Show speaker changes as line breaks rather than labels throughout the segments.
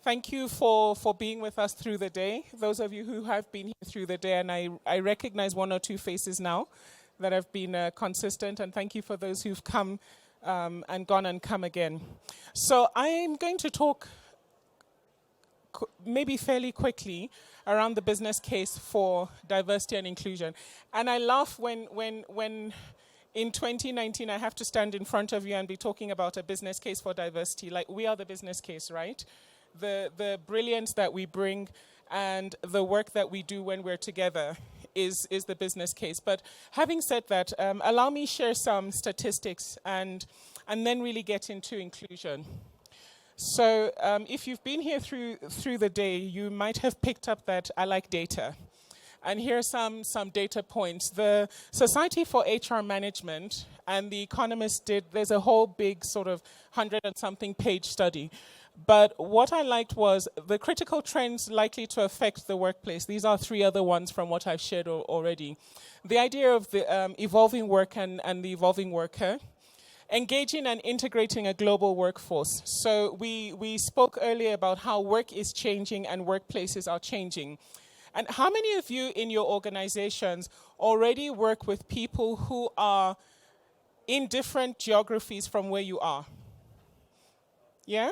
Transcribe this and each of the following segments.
Thank you for being with us through the day. Those of you who have been here through the day, and I recognize one or two faces now that have been consistent, and thank you for those who've come and gone and come again. So I'm going to talk maybe fairly quickly around the business case for diversity and inclusion. And I laugh when in 2019 I have to stand in front of you and be talking about a business case for diversity. Like, we are the business case, right? The brilliance that we bring and the work that we do when we're together is the business case. But having said that, allow me share some statistics and then really get into inclusion. So if you've been here through the day, you might have picked up that I like data. And here are some data points. The Society for HR Management and The Economist there's a whole big sort of 100 and something page study. But what I liked was the critical trends likely to affect the workplace. These are three other ones from what I've shared already. The idea of the evolving work and the evolving worker. Engaging and integrating a global workforce. So we spoke earlier about how work is changing and workplaces are changing. And how many of you in your organizations already work with people who are in different geographies from where you are? Yeah?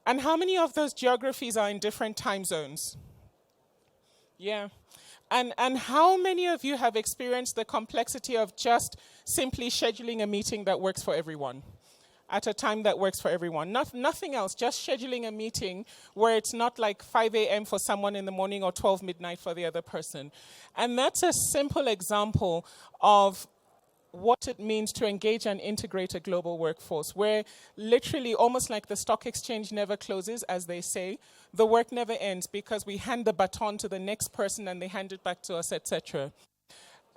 And how many of those geographies are in different time zones? Yeah. And how many of you have experienced the complexity of just simply scheduling a meeting that works for everyone at a time that works for everyone? Nothing else, just scheduling a meeting where it's not like 5 a.m. for someone in the morning or 12 midnight for the other person. And that's a simple example of what it means to engage and integrate a global workforce, where literally almost like the stock exchange never closes, as they say, the work never ends because we hand the baton to the next person and they hand it back to us, etc.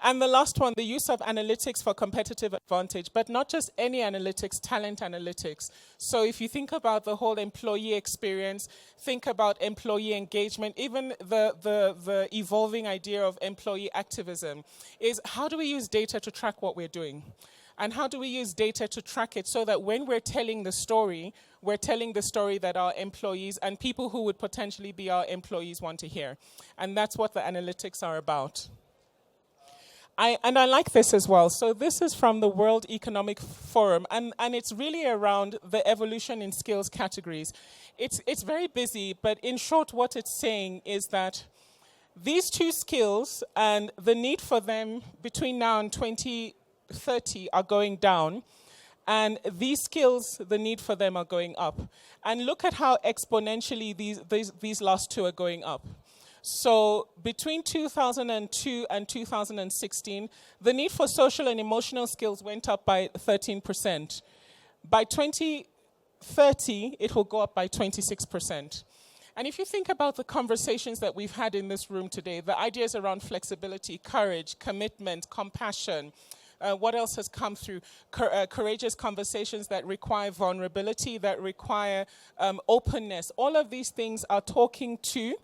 And the last one, the use of analytics for competitive advantage, but not just any analytics, talent analytics. So if you think about the whole employee experience, think about employee engagement, even the evolving idea of employee activism, is how do we use data to track what we're doing? And how do we use data to track it so that when we're telling the story, we're telling the story that our employees and people who would potentially be our employees want to hear. And that's what the analytics are about. I like this as well. So this is from the World Economic Forum, and it's really around the evolution in skills categories. It's very busy, but in short, what it's saying is that these two skills and the need for them between now and 2030 are going down, and these skills, the need for them are going up. And look at how exponentially these last two are going up. So between 2002 and 2016, the need for social and emotional skills went up by 13%. By 2030, it will go up by 26%. And if you think about the conversations that we've had in this room today, the ideas around flexibility, courage, commitment, compassion, what else has come through? Courageous conversations that require vulnerability, that require openness. All of these things are talking to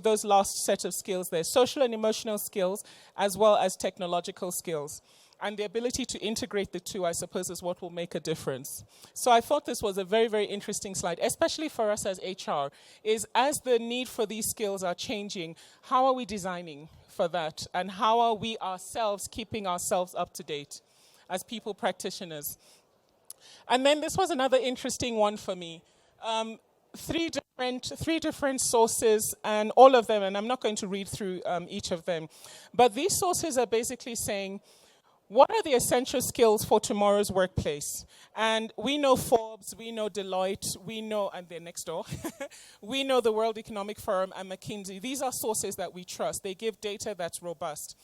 those last set of skills there, social and emotional skills, as well as technological skills. And the ability to integrate the two, I suppose, is what will make a difference. So I thought this was a very, very interesting slide, especially for us as HR, is as the need for these skills are changing, how are we designing for that? And how are we ourselves keeping ourselves up to date as people practitioners? And then this was another interesting one for me. Three different sources, and all of them, and I'm not going to read through each of them, but these sources are basically saying, what are the essential skills for tomorrow's workplace? And we know Forbes, we know Deloitte, we know, and they're next door, we know the World Economic Forum and McKinsey. These are sources that we trust. They give data that's robust.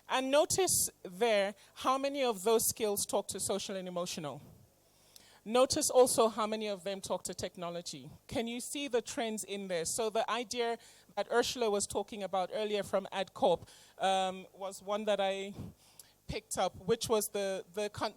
And notice there how many of those skills talk to social and emotional. Notice also how many of them talk to technology. Can you see the trends in there? So the idea that Ursula was talking about earlier from AdCorp was one that I picked up, which was the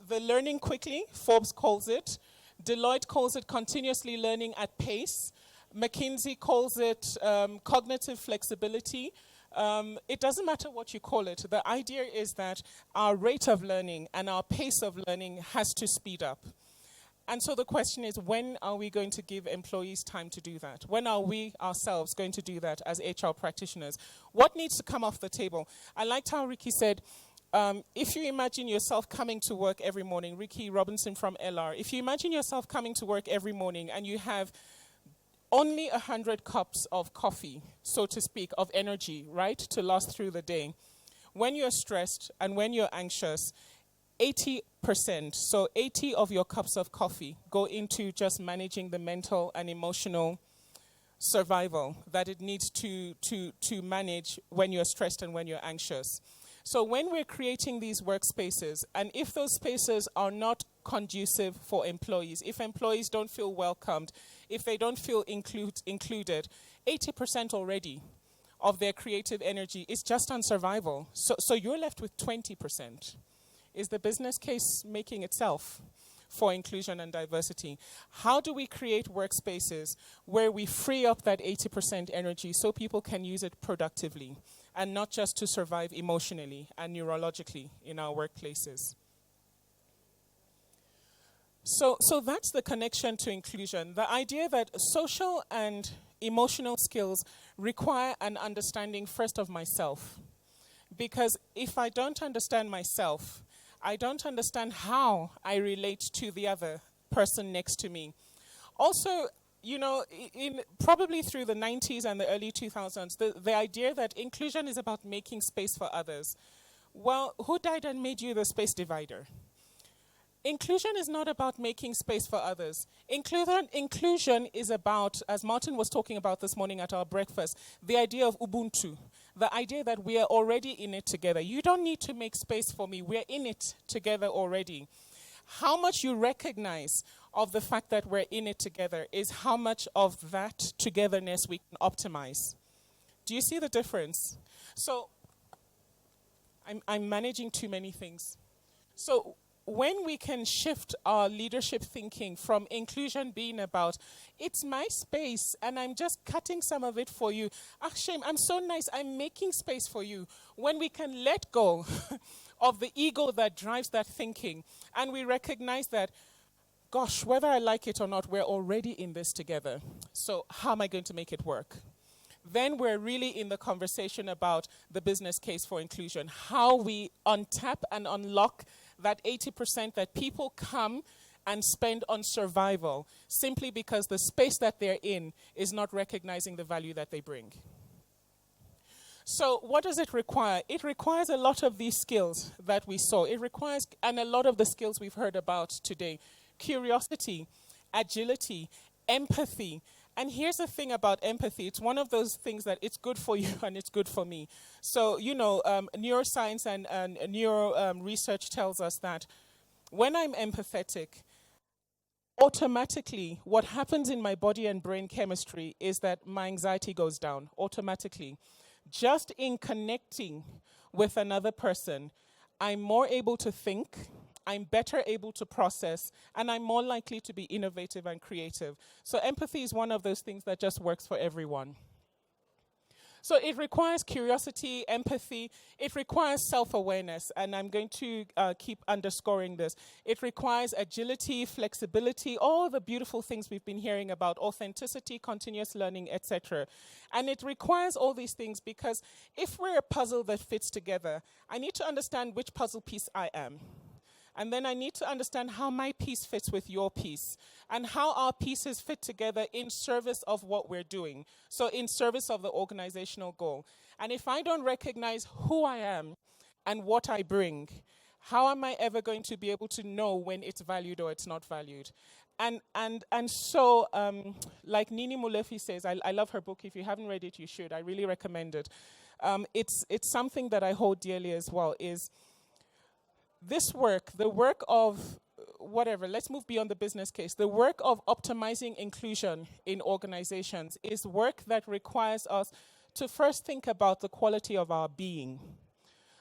learning quickly, Forbes calls it. Deloitte calls it continuously learning at pace. McKinsey calls it cognitive flexibility. It doesn't matter what you call it. The idea is that our rate of learning and our pace of learning has to speed up. And so the question is, when are we going to give employees time to do that? When are we ourselves going to do that as HR practitioners? What needs to come off the table? I liked how Ricky said, if you imagine yourself coming to work every morning, Ricky Robinson from LR, if you imagine yourself coming to work every morning and you have only 100 cups of coffee, so to speak, of energy, right, to last through the day. When you're stressed and when you're anxious, 80%, so 80 of your cups of coffee go into just managing the mental and emotional survival that it needs to manage when you're stressed and when you're anxious. So when we're creating these workspaces, and if those spaces are not conducive for employees, if employees don't feel welcomed, if they don't feel included, 80% already of their creative energy is just on survival. So you're left with 20%. Is the business case making itself for inclusion and diversity? How do we create workspaces where we free up that 80% energy so people can use it productively and not just to survive emotionally and neurologically in our workplaces? So that's the connection to inclusion. The idea that social and emotional skills require an understanding first of myself. Because if I don't understand myself, I don't understand how I relate to the other person next to me. Also, you know, probably through the 90s and the early 2000s, the idea that inclusion is about making space for others. Well, who died and made you the space divider? Inclusion is not about making space for others. Inclusion is about, as Martin was talking about this morning at our breakfast, the idea of Ubuntu, the idea that we are already in it together. You don't need to make space for me. We're in it together already. How much you recognize of the fact that we're in it together is how much of that togetherness we can optimize. Do you see the difference? So, I'm managing too many things. So, when we can shift our leadership thinking from inclusion being about, it's my space and I'm just cutting some of it for you. Shame, I'm so nice, I'm making space for you. When we can let go of the ego that drives that thinking and we recognize that, gosh, whether I like it or not, we're already in this together. So how am I going to make it work? Then we're really in the conversation about the business case for inclusion, how we untap and unlock that 80% that people come and spend on survival simply because the space that they're in is not recognizing the value that they bring. So what does it require? It requires a lot of these skills that we saw. It requires, and a lot of the skills we've heard about today, curiosity, agility, empathy. And here's the thing about empathy. It's one of those things that it's good for you and it's good for me. So, you know, neuroscience and neuro research tells us that when I'm empathetic, automatically what happens in my body and brain chemistry is that my anxiety goes down automatically. Just in connecting with another person, I'm more able to think, I'm better able to process, and I'm more likely to be innovative and creative. So empathy is one of those things that just works for everyone. So it requires curiosity, empathy, it requires self-awareness, and I'm going to keep underscoring this. It requires agility, flexibility, all the beautiful things we've been hearing about, authenticity, continuous learning, etc. And it requires all these things because if we're a puzzle that fits together, I need to understand which puzzle piece I am. And then I need to understand how my piece fits with your piece and how our pieces fit together in service of what we're doing. So in service of the organizational goal. And if I don't recognize who I am and what I bring, how am I ever going to be able to know when it's valued or it's not valued? And so, like Nini Mulefi says, I love her book. If you haven't read it, you should. I really recommend it. It's something that I hold dearly as well, is this work, the work of whatever, let's move beyond the business case. The work of optimizing inclusion in organizations is work that requires us to first think about the quality of our being,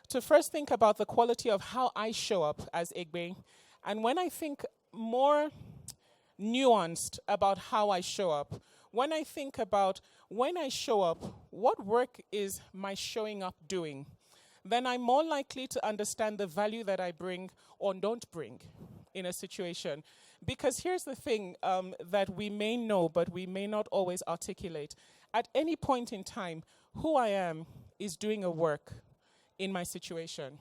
to first think about the quality of how I show up as Egbe. And when I think more nuanced about how I show up, when I think about when I show up, what work is my showing up doing? Then I'm more likely to understand the value that I bring or don't bring in a situation. Because here's the thing that we may know, but we may not always articulate. At any point in time, who I am is doing a work in my situation.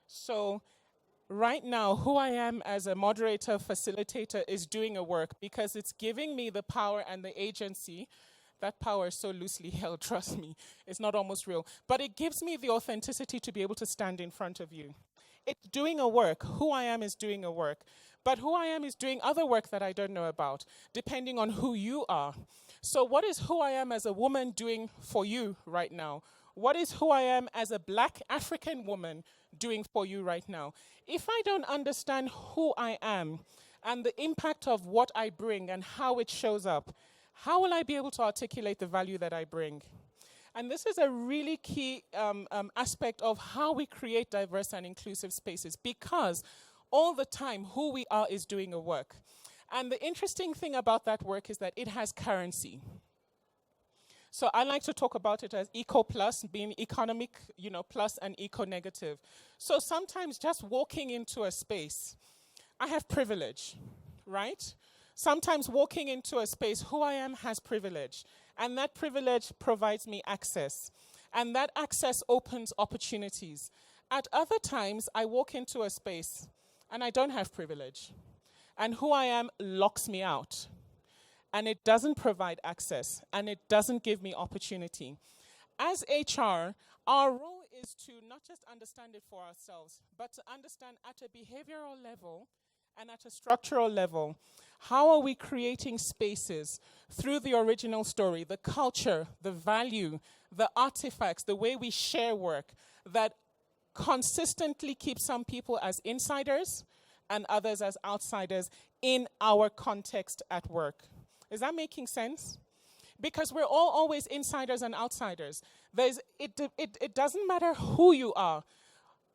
So right now, who I am as a moderator, facilitator is doing a work because it's giving me the power and the agency. That power is so loosely held, trust me. It's not almost real. But it gives me the authenticity to be able to stand in front of you. It's doing a work. Who I am is doing a work. But who I am is doing other work that I don't know about, depending on who you are. So what is who I am as a woman doing for you right now? What is who I am as a Black African woman doing for you right now? If I don't understand who I am and the impact of what I bring and how it shows up, how will I be able to articulate the value that I bring? And this is a really key aspect of how we create diverse and inclusive spaces, because all the time who we are is doing a work. And the interesting thing about that work is that it has currency. So I like to talk about it as eco plus, being economic, plus, and eco negative. So sometimes just walking into a space, I have privilege, right? Sometimes walking into a space, who I am has privilege. And that privilege provides me access. And that access opens opportunities. At other times, I walk into a space and I don't have privilege. And who I am locks me out. And it doesn't provide access. And it doesn't give me opportunity. As HR, our role is to not just understand it for ourselves, but to understand at a behavioral level and at a structural level, how are we creating spaces through the original story, the culture, the value, the artifacts, the way we share work that consistently keep some people as insiders and others as outsiders in our context at work. Is that making sense? Because we're all always insiders and outsiders. It doesn't matter who you are.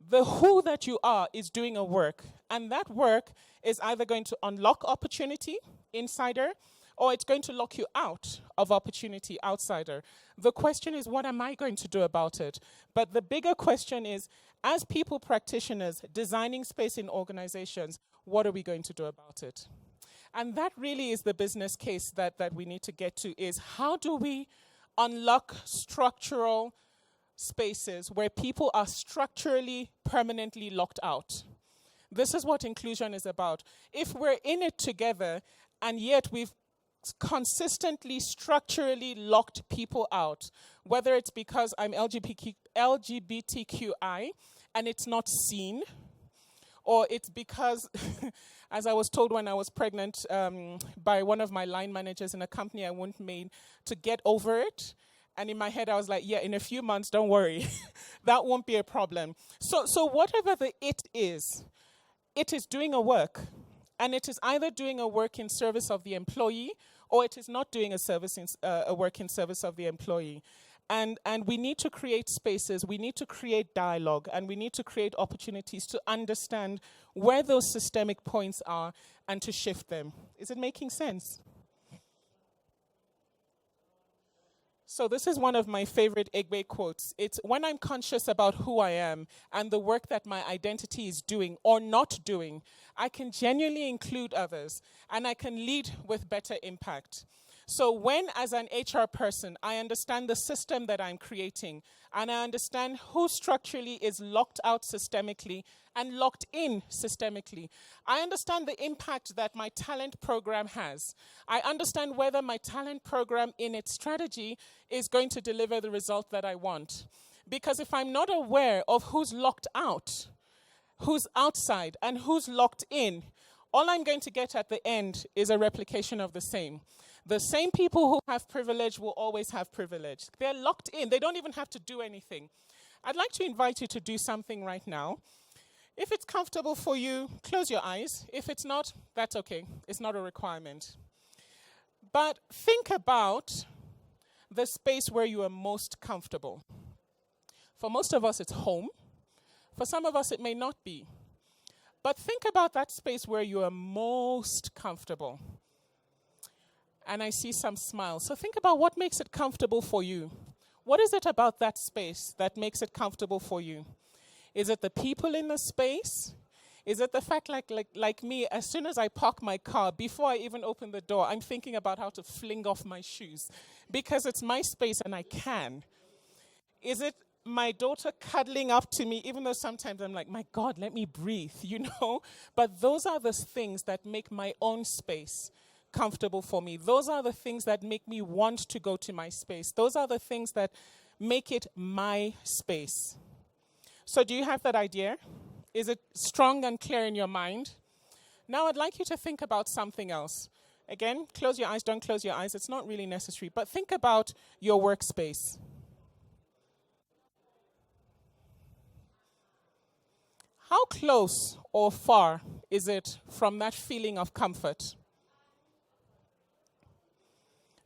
The who that you are is doing a work. And that work is either going to unlock opportunity, insider, or it's going to lock you out of opportunity, outsider. The question is, what am I going to do about it? But the bigger question is, as people practitioners designing space in organizations, what are we going to do about it? And that really is the business case that we need to get to, is how do we unlock structural spaces where people are structurally, permanently locked out. This is what inclusion is about. If we're in it together and yet we've consistently, structurally locked people out, whether it's because I'm LGBTQI and it's not seen, or it's because, as I was told when I was pregnant by one of my line managers in a company I won't name, to get over it. And in my head, I was like, yeah, in a few months, don't worry. That won't be a problem. So whatever the it is doing a work. And it is either doing a work in service of the employee, or it is not doing a work in service of the employee. And we need to create spaces, we need to create dialogue, and we need to create opportunities to understand where those systemic points are and to shift them. Is it making sense? So this is one of my favorite Egbe quotes. It's when I'm conscious about who I am and the work that my identity is doing or not doing, I can genuinely include others and I can lead with better impact. So when, as an HR person, I understand the system that I'm creating and I understand who structurally is locked out systemically and locked in systemically, I understand the impact that my talent program has. I understand whether my talent program in its strategy is going to deliver the result that I want. Because if I'm not aware of who's locked out, who's outside, and who's locked in, all I'm going to get at the end is a replication of the same. The same people who have privilege will always have privilege. They're locked in. They don't even have to do anything. I'd like to invite you to do something right now. If it's comfortable for you, close your eyes. If it's not, that's okay. It's not a requirement. But think about the space where you are most comfortable. For most of us, it's home. For some of us, it may not be. But think about that space where you are most comfortable. And I see some smiles. So think about what makes it comfortable for you. What is it about that space that makes it comfortable for you? Is it the people in the space? Is it the fact like me, as soon as I park my car, before I even open the door, I'm thinking about how to fling off my shoes because it's my space and I can? Is it my daughter cuddling up to me, even though sometimes I'm like, my God, let me breathe, you know? But those are the things that make my own space comfortable for me. Those are the things that make me want to go to my space. Those are the things that make it my space. So do you have that idea? Is it strong and clear in your mind? Now I'd like you to think about something else. Again, close your eyes, don't close your eyes. It's not really necessary. But think about your workspace. How close or far is it from that feeling of comfort?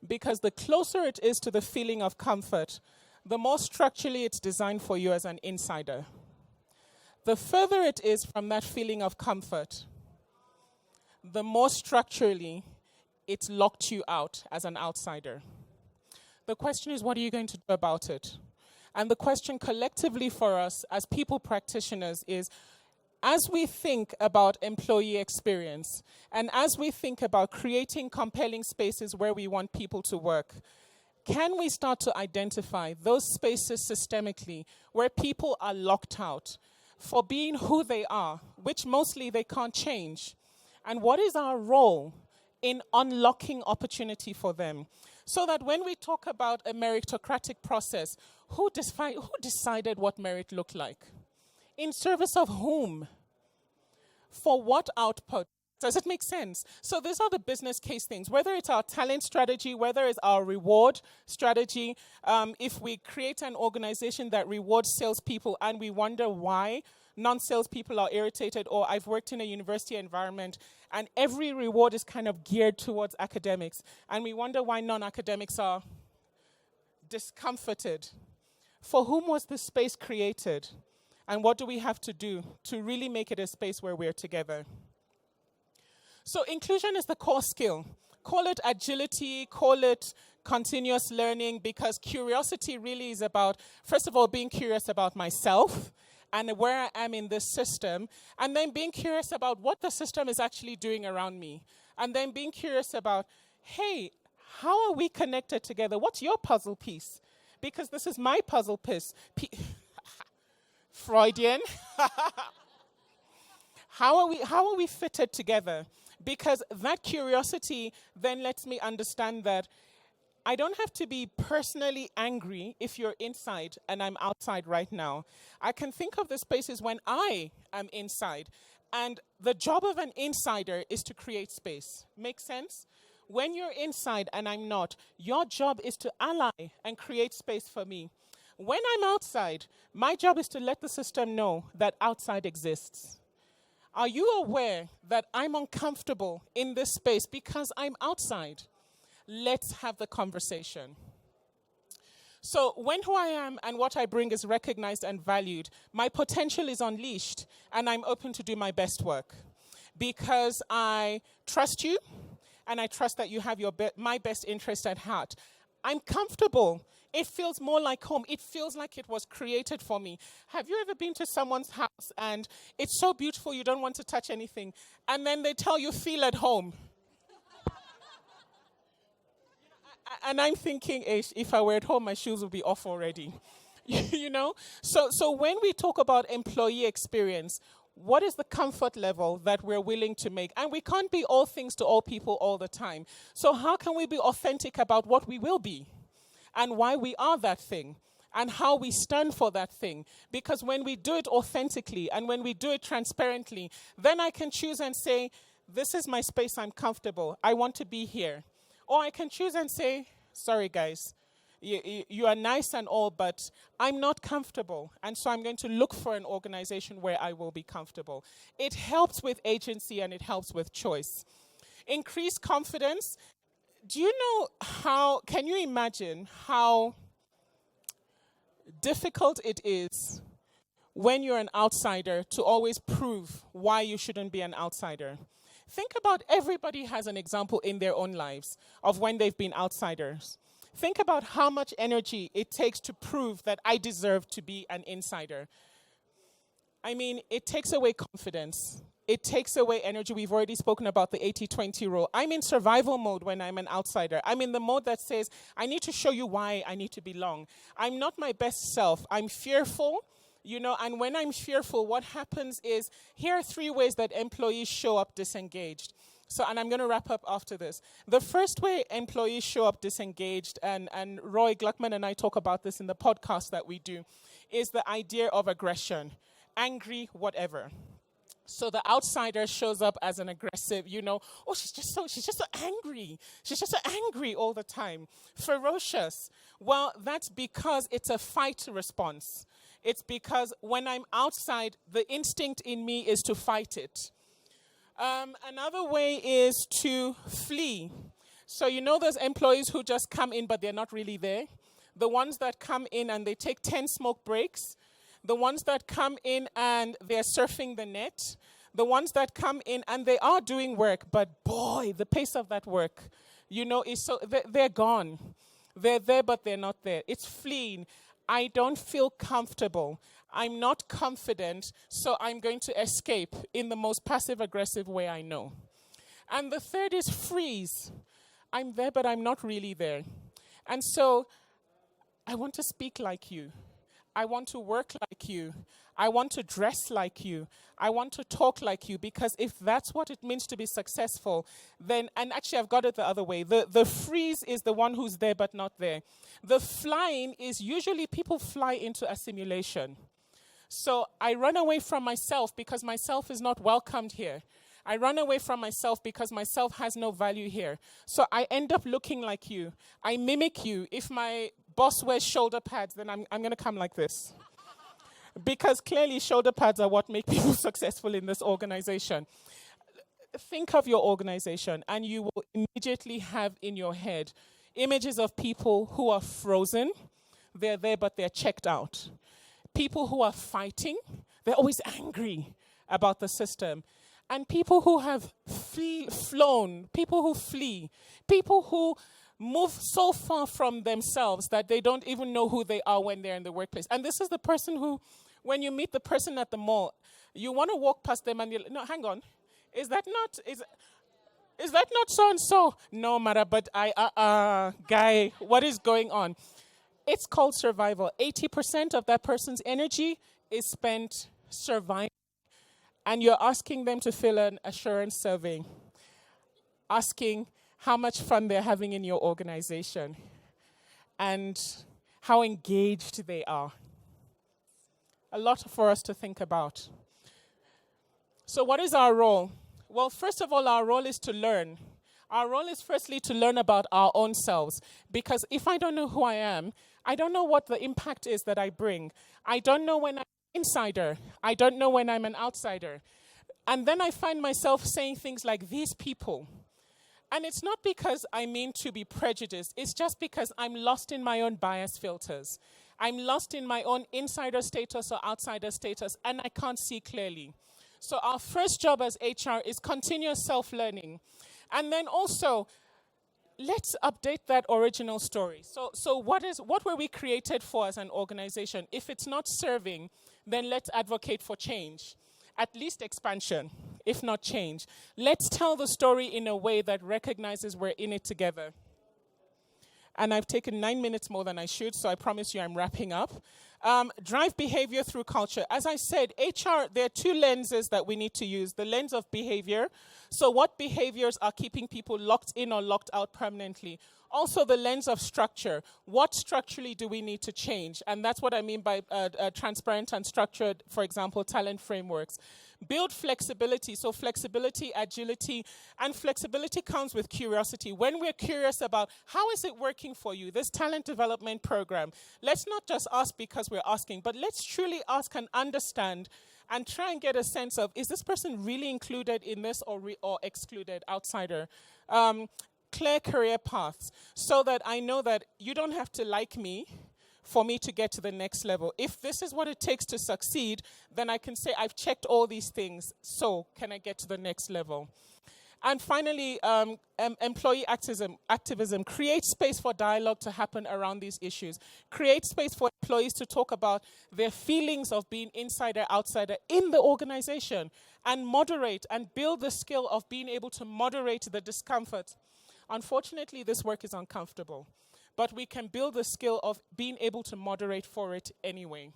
Because the closer it is to the feeling of comfort, the more structurally it's designed for you as an insider. The further it is from that feeling of comfort, the more structurally it's locked you out as an outsider. The question is, what are you going to do about it? And the question collectively for us as people practitioners is, as we think about employee experience and as we think about creating compelling spaces where we want people to work, can we start to identify those spaces systemically where people are locked out for being who they are, which mostly they can't change? And what is our role in unlocking opportunity for them? So that when we talk about a meritocratic process, who decided what merit looked like? In service of whom? For what output? Does it make sense? So these are the business case things, whether it's our talent strategy, whether it's our reward strategy. If we create an organization that rewards salespeople and we wonder why non-salespeople are irritated, or I've worked in a university environment and every reward is kind of geared towards academics and we wonder why non-academics are discomforted. For whom was this space created? And what do we have to do to really make it a space where we're together? So inclusion is the core skill. Call it agility, call it continuous learning, because curiosity really is about, first of all, being curious about myself and where I am in this system, and then being curious about what the system is actually doing around me. And then being curious about, hey, how are we connected together? What's your puzzle piece? Because this is my puzzle piece. Freudian. How are we fitted together? Because that curiosity then lets me understand that I don't have to be personally angry if you're inside and I'm outside right now. I can think of the spaces when I am inside. And the job of an insider is to create space. Make sense? When you're inside and I'm not, your job is to ally and create space for me. When I'm outside, my job is to let the system know that outside exists. Are you aware that I'm uncomfortable in this space because I'm outside? Let's have the conversation. So when who I am and what I bring is recognized and valued, my potential is unleashed and I'm open to do my best work. Because I trust you and I trust that you have my best interest at heart. I'm comfortable. It feels more like home. It feels like it was created for me. Have you ever been to someone's house and it's so beautiful you don't want to touch anything, and then they tell you feel at home? And I'm thinking, if I were at home, my shoes would be off already. You know? So when we talk about employee experience, what is the comfort level that we're willing to make? And we can't be all things to all people all the time. So how can we be authentic about what we will be and why we are that thing and how we stand for that thing? Because when we do it authentically and when we do it transparently, then I can choose and say, this is my space, I'm comfortable, I want to be here. Or I can choose and say, sorry guys, you are nice and all, but I'm not comfortable. And so I'm going to look for an organization where I will be comfortable. It helps with agency and it helps with choice. Increased confidence. Do you know can you imagine how difficult it is when you're an outsider to always prove why you shouldn't be an outsider? Think about, everybody has an example in their own lives of when they've been outsiders. Think about how much energy it takes to prove that I deserve to be an insider. I mean, it takes away confidence It takes away energy. We've already spoken about the 80-20 rule. I'm in survival mode when I'm an outsider. I'm in the mode that says, I need to show you why I need to belong. I'm not my best self. I'm fearful, and when I'm fearful, what happens is, here are 3 ways that employees show up disengaged. And I'm going to wrap up after this. The first way employees show up disengaged, and Roy Gluckman and I talk about this in the podcast that we do, is the idea of aggression. Angry, whatever. So the outsider shows up as an aggressive, she's just so angry. She's just so angry all the time. Ferocious. Well, that's because it's a fight response. It's because when I'm outside, the instinct in me is to fight it. Another way is to flee. So those employees who just come in but they're not really there? The ones that come in and they take 10 smoke breaks. The ones that come in and they're surfing the net. The ones that come in and they are doing work, but boy, the pace of that work, is so, they're gone. They're there but they're not there. It's fleeing. I don't feel comfortable. I'm not confident, so I'm going to escape in the most passive-aggressive way I know. And the third is freeze. I'm there, but I'm not really there. And so I want to speak like you. I want to work like you. I want to dress like you. I want to talk like you, because if that's what it means to be successful, then, and actually I've got it the other way. The freeze is the one who's there but not there. The flying is usually people fly into a simulation. So I run away from myself because myself is not welcomed here. I run away from myself because myself has no value here. So I end up looking like you. I mimic you. If my boss wears shoulder pads, then I'm going to come like this. Because clearly shoulder pads are what make people successful in this organization. Think of your organization and you will immediately have in your head images of people who are frozen. They're there but they're checked out. People who are fighting, they're always angry about the system. And people who have flown, people who flee, people who move so far from themselves that they don't even know who they are when they're in the workplace. And this is the person who, when you meet the person at the mall, you want to walk past them and you're like, no, hang on. Is that not so-and-so? No, Mara, but guy, what is going on? It's called survival. 80% of that person's energy is spent surviving. And you're asking them to fill an assurance survey, asking how much fun they're having in your organization and how engaged they are. A lot for us to think about. So what is our role? Well, first of all, our role is to learn. Our role is firstly to learn about our own selves. Because if I don't know who I am, I don't know what the impact is that I bring. I don't know when I'm an insider. I don't know when I'm an outsider. And then I find myself saying things like, these people. And it's not because I mean to be prejudiced. It's just because I'm lost in my own bias filters. I'm lost in my own insider status or outsider status, and I can't see clearly. So our first job as HR is continuous self-learning. And then also, let's update that original story. So what were we created for as an organization? If it's not serving, then let's advocate for change. At least expansion, if not change. Let's tell the story in a way that recognizes we're in it together. And I've taken 9 minutes more than I should, so I promise you I'm wrapping up. Drive behavior through culture. As I said, HR, there are 2 lenses that we need to use. The lens of behavior. So what behaviors are keeping people locked in or locked out permanently? Also the lens of structure. What structurally do we need to change? And that's what I mean by transparent and structured, for example, talent frameworks. Build flexibility. So flexibility, agility, and flexibility comes with curiosity. When we're curious about how is it working for you, this talent development program, let's not just ask because we're asking, but let's truly ask and understand and try and get a sense of, is this person really included in this or excluded, outsider? Clear career paths so that I know that you don't have to like me for me to get to the next level. If this is what it takes to succeed, then I can say I've checked all these things, so can I get to the next level? And finally, employee activism. Create space for dialogue to happen around these issues. Create space for employees to talk about their feelings of being insider, outsider in the organization, and moderate and build the skill of being able to moderate the discomfort. Unfortunately, this work is uncomfortable, but we can build the skill of being able to moderate for it anyway.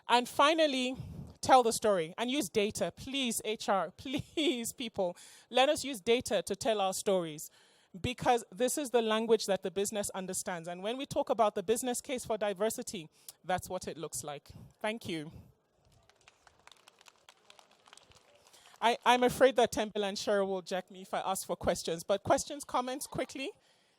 And finally, tell the story and use data. Please, HR, please, people, let us use data to tell our stories, because this is the language that the business understands. And when we talk about the business case for diversity, that's what it looks like. Thank you. I'm afraid that Temple and Cheryl will jack me if I ask for questions, but questions, comments, quickly.